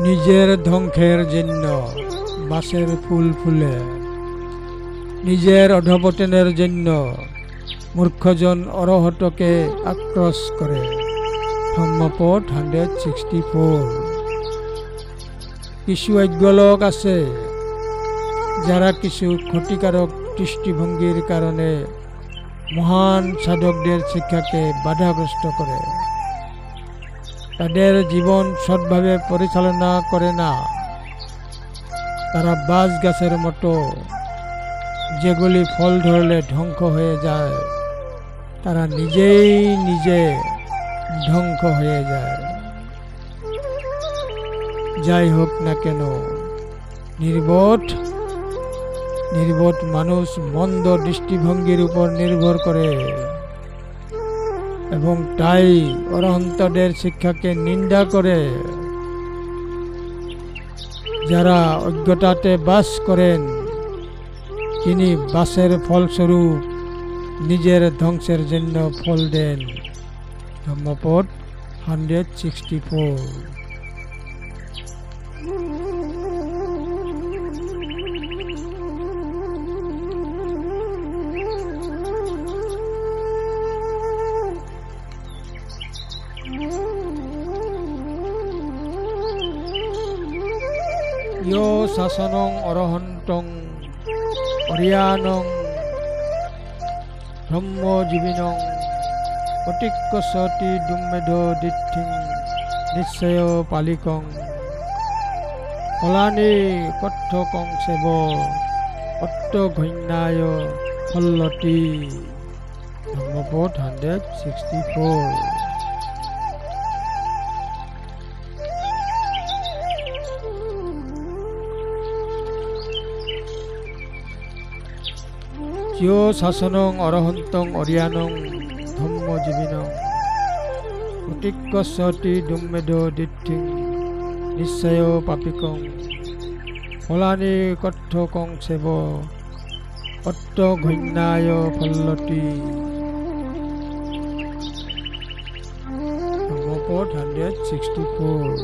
নিজের ধ্বংসের জন্য বাসের ফুল ফুলে, নিজের অধপতনের জন্য মূর্খজন অরহতকে আক্রোশ করে। ধম্মপদ 164। কিছু অজ্ঞ লোক আছে যারা কিছু ক্ষতিকারক দৃষ্টিভঙ্গির কারণে মহান সাধকদের শিক্ষাকে বাধাগ্রস্ত করে। তাদের জীবন সৎভাবে পরিচালনা করে না। তারা বাঁশ গাছের মতো, যেগুলি ফল ধরলে ধ্বংস হয়ে যায়। তারা নিজেই নিজে ধ্বংস হয়ে যায়। যাই হোক না কেন, নির্বোধ মানুষ মন্দ দৃষ্টিভঙ্গির উপর নির্ভর করে এবং তাই অরহন্তদের শিক্ষাকে নিন্দা করে। যারা অজ্ঞতাতে বাস করেন, তিনি বাসের ফলস্বরূপ নিজের ধ্বংসের জন্য ফল দেন। ধম্মপদ 164। ইয় শাসনং অরহন্তং অরিয়ানং ব্রহ্মজীবিনং অতিক্কসতি দুম্মেধ দিঠিং নিশ্চয় পালিকং ফলানি কথ্যকং সেব অট্টঘন্যায় ফল্লতি। ধম্মপদ 164। ইয় শাসনং অরহন্তং অরিয়ানং ধম্মজীবিনং অতিক্কসতি দুম্মেধ দিঠিং নিশ্চয় পাপিকং ফলানি কথ্যকং সেব অট্টঘন্যায় ফল্লতি। ধম্মপদ 164।